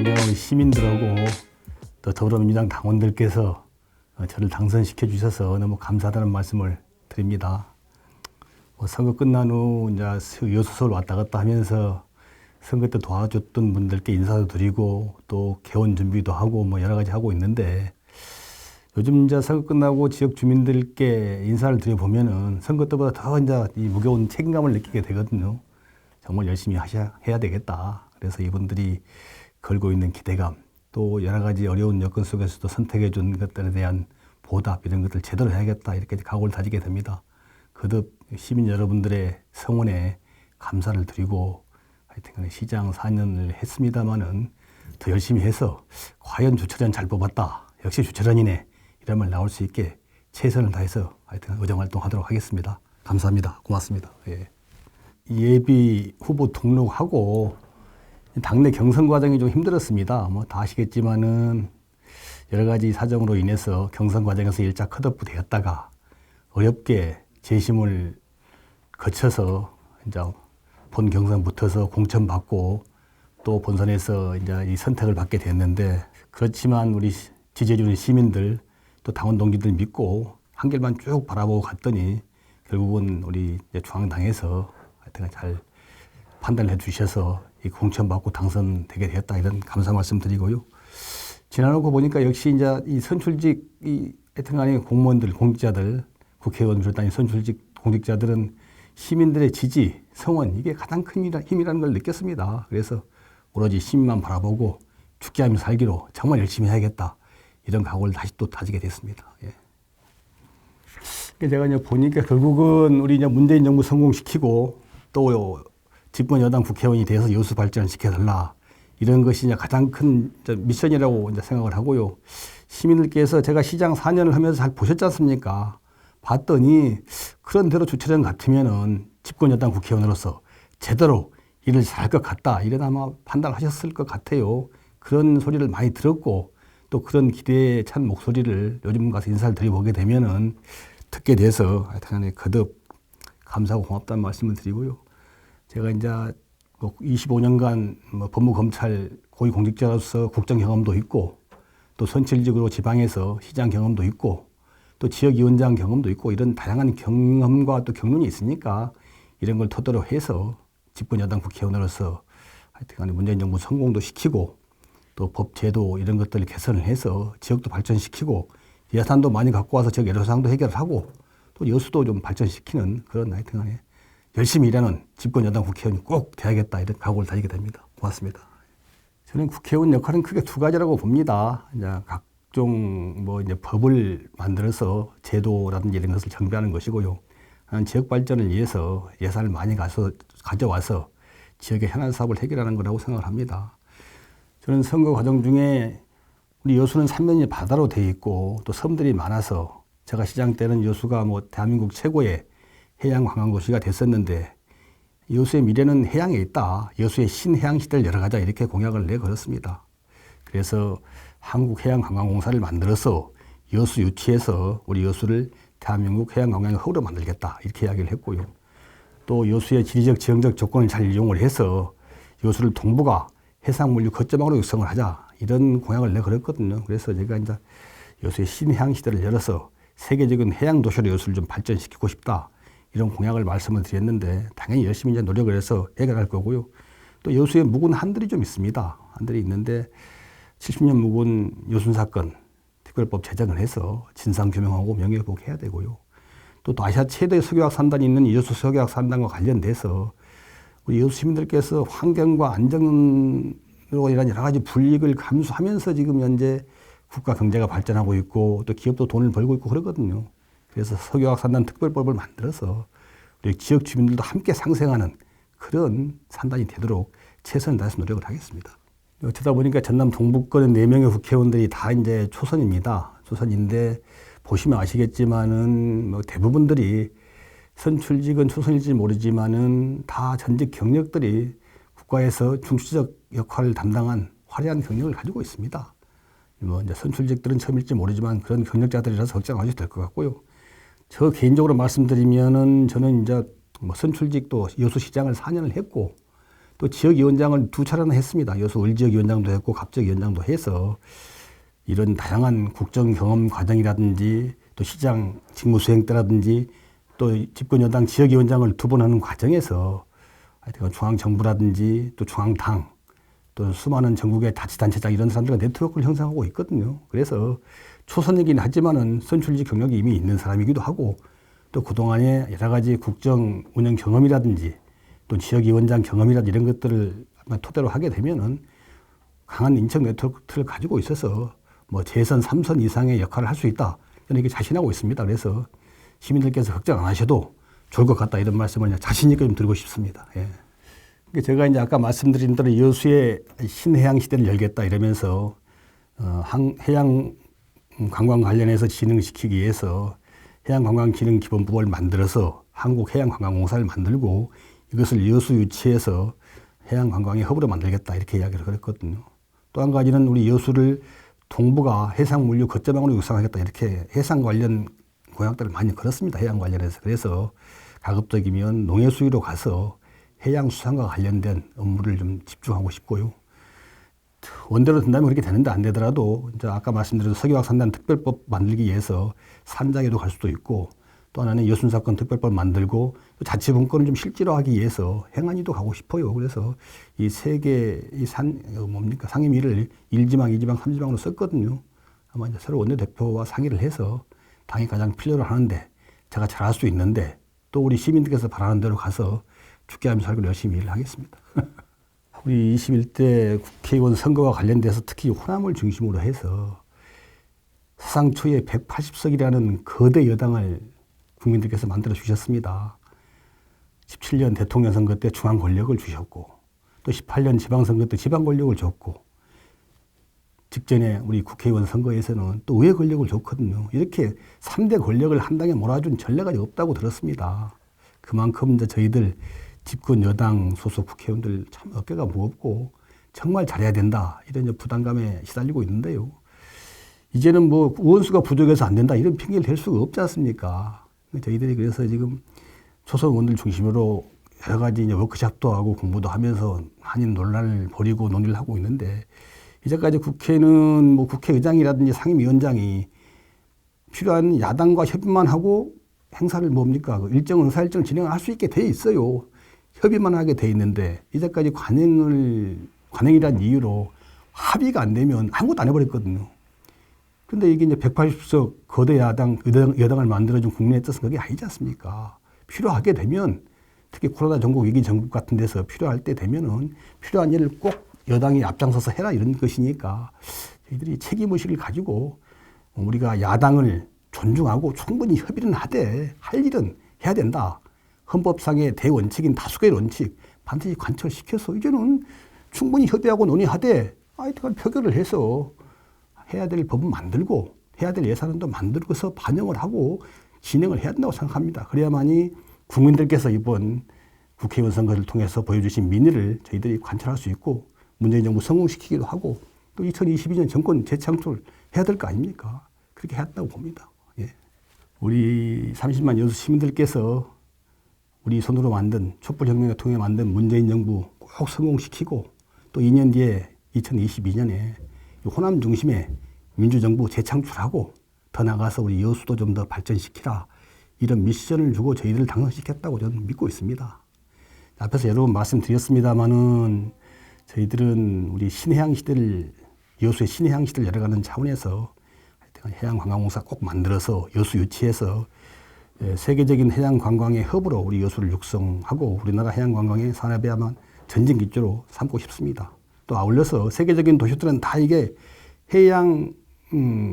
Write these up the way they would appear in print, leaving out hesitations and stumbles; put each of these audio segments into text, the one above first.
존경하는 우리 시민들하고 또 더불어민주당 당원들께서 저를 당선시켜 주셔서 너무 감사하다는 말씀을 드립니다. 선거 끝난 후 이제 여수서울 왔다 갔다 하면서 선거 때 도와줬던 분들께 인사도 드리고 또 개원 준비도 하고 여러 가지 하고 있는데 요즘 이제 선거 끝나고 지역 주민들께 인사를 드려보면은 선거 때보다 더 이제 이 무거운 책임감을 느끼게 되거든요. 정말 열심히 해야 되겠다. 그래서 이분들이 걸고 있는 기대감, 또 여러 가지 어려운 여건 속에서도 선택해 준 것들에 대한 보답, 이런 것들 제대로 해야겠다. 이렇게 각오를 다지게 됩니다. 거듭 시민 여러분들의 성원에 감사를 드리고 하여튼 시장 4년을 했습니다마는 더 열심히 해서 과연 주철현 잘 뽑았다. 역시 주철현이네. 이런 말 나올 수 있게 최선을 다해서 하여튼 의정활동하도록 하겠습니다. 감사합니다. 고맙습니다. 예. 예비 후보 등록하고 당내 경선 과정이 좀 힘들었습니다. 다 아시겠지만은 여러 가지 사정으로 인해서 경선 과정에서 일자 컷오프 되었다가 어렵게 재심을 거쳐서 이제 본 경선 붙어서 공천받고 또 본선에서 이제 이 선택을 받게 됐는데, 그렇지만 우리 지지해주는 시민들 또 당원 동지들 믿고 한 길만 쭉 바라보고 갔더니 결국은 우리 중앙당에서 하여튼 잘 판단해 주셔서 이 공천받고 당선되게 되었다, 이런 감사 말씀 드리고요. 지나놓고 보니까 역시 이제 이 선출직 하여튼 간에 공무원들, 공직자들, 국회의원 비롯한 선출직 공직자들은 시민들의 지지, 성원, 이게 가장 큰 힘이라는 걸 느꼈습니다. 그래서 오로지 시민만 바라보고 죽게 하며 살기로 정말 열심히 해야겠다, 이런 각오를 다시 또 다지게 됐습니다. 예. 제가 이제 보니까 결국은 우리 이제 문재인 정부 성공시키고 또 집권 여당 국회의원이 돼서 여수 발전을 시켜달라, 이런 것이 이제 가장 큰 미션이라고 이제 생각을 하고요. 시민들께서 제가 시장 4년을 하면서 잘 보셨지 않습니까? 봤더니 그런 대로 주철현 같으면은 집권 여당 국회의원으로서 제대로 일을 잘할 것 같다, 이런 아마 판단하셨을 것 같아요. 그런 소리를 많이 들었고 또 그런 기대에 찬 목소리를 요즘 가서 인사를 드려보게 되면은 듣게 돼서 하여튼 거듭 감사하고 고맙다는 말씀을 드리고요. 제가 이제 25년간 법무검찰 고위공직자로서 국정 경험도 있고 또 선출직으로 지방에서 시장 경험도 있고 또 지역위원장 경험도 있고 이런 다양한 경험과 또 경륜이 있으니까 이런 걸 토대로 해서 집권 여당 국회의원으로서 하여튼 문재인 정부 성공도 시키고 또 법 제도 이런 것들을 개선을 해서 지역도 발전시키고 예산도 많이 갖고 와서 지역 애로사항도 해결을 하고 또 여수도 좀 발전시키는 그런 하여튼 간에 열심히 일하는 집권 여당 국회의원이 꼭 돼야겠다, 이런 각오를 다지게 됩니다. 고맙습니다. 저는 국회의원 역할은 크게 두 가지라고 봅니다. 이제 각종 이제 법을 만들어서 제도라든지 이런 것을 정비하는 것이고요. 지역 발전을 위해서 예산을 많이 가져와서 지역의 현안 사업을 해결하는 거라고 생각을 합니다. 저는 선거 과정 중에 우리 여수는 삼면이 바다로 되어 있고 또 섬들이 많아서 제가 시장 때는 여수가 대한민국 최고의 해양 관광도시가 됐었는데 여수의 미래는 해양에 있다. 여수의 신해양 시대를 열어가자, 이렇게 공약을 내걸었습니다. 그래서 한국해양관광공사를 만들어서 여수 유치해서 우리 여수를 대한민국 해양관광의 허브로 만들겠다, 이렇게 이야기를 했고요. 또 여수의 지리적 지형적 조건을 잘 이용을 해서 여수를 동북아 해상물류 거점으로 육성을 하자, 이런 공약을 내걸었거든요. 그래서 제가 이제 여수의 신해양 시대를 열어서 세계적인 해양 도시로 여수를 좀 발전시키고 싶다, 이런 공약을 말씀을 드렸는데 당연히 열심히 이제 노력을 해서 해결할 거고요. 또 여수에 묵은 한들이 좀 있습니다. 한들이 있는데 70년 묵은 여순 사건 특별법 제정을 해서 진상 규명하고 명예회복해야 되고요. 또 아시아 최대 석유화학 산단이 있는 여수 석유화학 산단과 관련돼서 우리 여수 시민들께서 환경과 안전으로 인한 여러 가지 불이익을 감수하면서 지금 현재 국가 경제가 발전하고 있고 또 기업도 돈을 벌고 있고 그러거든요. 그래서 석유화학 산단 특별법을 만들어서 우리 지역 주민들도 함께 상생하는 그런 산단이 되도록 최선을 다해서 노력을 하겠습니다. 어쩌다 보니까 전남 동북권의 4명의 국회의원들이 다 이제 초선입니다. 초선인데 보시면 아시겠지만은 대부분들이 선출직은 초선일지 모르지만은 다 전직 경력들이 국가에서 중추적 역할을 담당한 화려한 경력을 가지고 있습니다. 이제 선출직들은 처음일지 모르지만 그런 경력자들이라서 걱정 안 하셔도 될 것 같고요. 저 개인적으로 말씀드리면은 저는 이제 선출직도 여수시장을 4년을 했고 또 또 지역위원장을 2차례나 했습니다. 여수 을지역위원장도 했고 갑지역위원장도 해서 이런 다양한 국정 경험 과정이라든지 또 시장 직무 수행 때라든지 또 집권 여당 지역위원장을 2번 하는 과정에서 하여튼 중앙정부라든지 또 중앙당 또 수많은 전국의 자치단체장 이런 사람들과 네트워크를 형성하고 있거든요. 그래서 초선이긴 하지만은 선출직 경력이 이미 있는 사람이기도 하고 또 그동안의 여러 가지 국정 운영 경험이라든지 또 지역위원장 경험이라든지 이런 것들을 토대로 하게 되면은 강한 인적 네트워크를 가지고 있어서 뭐 재선 3선 이상의 역할을 할 수 있다. 저는 이게 자신하고 있습니다. 그래서 시민들께서 걱정 안 하셔도 좋을 것 같다. 이런 말씀을 자신 있게 좀 드리고 싶습니다. 예. 제가 이제 아까 말씀드린 대로 여수의 신해양 시대를 열겠다 이러면서 해양 관광 관련해서 진흥시키기 위해서 해양관광진흥기본부를 만들어서 한국해양관광공사를 만들고 이것을 여수 유치해서 해양관광의 허브로 만들겠다 이렇게 이야기를 했거든요. 또 한 가지는 우리 여수를 동부가 해상물류 거점항으로 육성하겠다 이렇게 해상 관련 공약들을 많이 걸었습니다. 해양 관련해서. 그래서 가급적이면 농해수위로 가서 해양수산과 관련된 업무를 좀 집중하고 싶고요. 원대로 된다면 그렇게 되는데 안 되더라도 이제 아까 말씀드린 석유화산단 특별법 만들기 위해서 산장에도 갈 수도 있고 또 하나는 여순사건 특별법 만들고 또 자치분권을 좀 실질화하기 위해서 행안위도 가고 싶어요. 그래서 이 세 개 이 상임위를 1지방, 2지방, 3지방으로 썼거든요. 아마 이제 새로 원내대표와 상의를 해서 당이 가장 필요로 하는데 제가 잘할 수 있는데 또 우리 시민들께서 바라는 대로 가서 죽게 하면서 살고 열심히 일을 하겠습니다. 우리 21대 국회의원 선거와 관련돼서 특히 호남을 중심으로 해서 사상 초유의 180석이라는 거대 여당을 국민들께서 만들어 주셨습니다. 17년 대통령 선거 때 중앙 권력을 주셨고 또 18년 지방선거 때 지방 권력을 줬고 직전에 우리 국회의원 선거에서는 또 의회 권력을 줬거든요. 이렇게 3대 권력을 한 당에 몰아준 전례가 없다고 들었습니다. 그만큼 이제 저희들 집권 여당 소속 국회의원들 참 어깨가 무겁고 정말 잘해야 된다 이런 부담감에 시달리고 있는데요. 이제는 뭐 의원수가 부족해서 안 된다 이런 핑계를 댈 수가 없지 않습니까? 저희들이 그래서 지금 초선 의원들 중심으로 여러 가지 이제 워크숍도 하고 공부도 하면서 많이 논란을 벌이고 논의를 하고 있는데 이제까지 국회는 뭐 국회의장이라든지 상임위원장이 필요한 야당과 협의만 하고 행사를 뭡니까? 의사 일정을 진행할 수 있게 돼 있어요. 협의만 하게 돼 있는데 이제까지 관행이란 이유로 합의가 안 되면 아무것도 안 해버렸거든요. 근데 이게 이제 180석 거대 여당을 만들어준 국민의 뜻은 그게 아니지 않습니까? 필요하게 되면 특히 코로나 전국 위기 전국 같은 데서 필요할 때 되면은 필요한 일을 꼭 여당이 앞장서서 해라 이런 것이니까 저희들이 책임의식을 가지고 우리가 야당을 존중하고 충분히 협의는 하되 할 일은 해야 된다. 헌법상의 대원칙인 다수결 원칙 반드시 관철시켜서 이제는 충분히 협의하고 논의하되 하여튼 표결을 해서 해야 될 법은 만들고 해야 될 예산도 만들고서 반영을 하고 진행을 해야 된다고 생각합니다. 그래야만이 국민들께서 이번 국회의원 선거를 통해서 보여주신 민의를 저희들이 관철할 수 있고 문재인 정부 성공시키기도 하고 또 2022년 정권 재창출 해야 될 거 아닙니까? 그렇게 해야 한다고 봅니다. 예. 우리 30만 여수 시민들께서 우리 손으로 만든 촛불혁명을 통해 만든 문재인 정부 꼭 성공시키고 또 2년 뒤에 2022년에 호남 중심의 민주정부 재창출하고 더 나아가서 우리 여수도 좀 더 발전시키라 이런 미션을 주고 저희들을 당선시켰다고 저는 믿고 있습니다. 앞에서 여러 번 말씀드렸습니다마는 저희들은 우리 신해양 시대를 여수의 신해양 시대를 열어가는 차원에서 해양관광공사 꼭 만들어서 여수 유치해서 세계적인 해양관광의 허브로 우리 여수를 육성하고 우리나라 해양관광의 산업의 아마 전진 기조로 삼고 싶습니다. 또 아울러서 세계적인 도시들은 다 이게 해양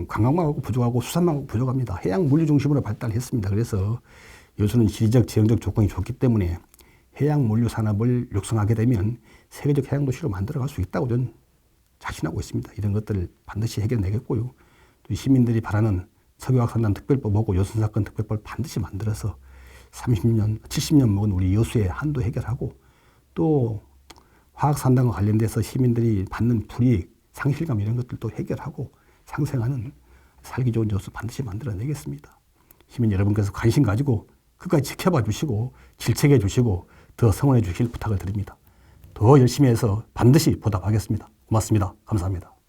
관광만 하고 부족하고 수산만 하고 부족합니다. 해양 물류 중심으로 발달했습니다. 그래서 여수는 지리적 지형적 조건이 좋기 때문에 해양 물류 산업을 육성하게 되면 세계적 해양 도시로 만들어갈 수 있다고 저는 자신하고 있습니다. 이런 것들을 반드시 해결내겠고요. 또 시민들이 바라는 석유화산단 특별법하고 여순사건 특별법을 반드시 만들어서 30년, 70년 먹은 우리 여수의 한도 해결하고 또 화학산단과 관련돼서 시민들이 받는 불이익, 상실감 이런 것들도 해결하고 상생하는 살기 좋은 여수 반드시 만들어내겠습니다. 시민 여러분께서 관심 가지고 끝까지 지켜봐 주시고 질책해 주시고 더 성원해 주실 부탁을 드립니다. 더 열심히 해서 반드시 보답하겠습니다. 고맙습니다. 감사합니다.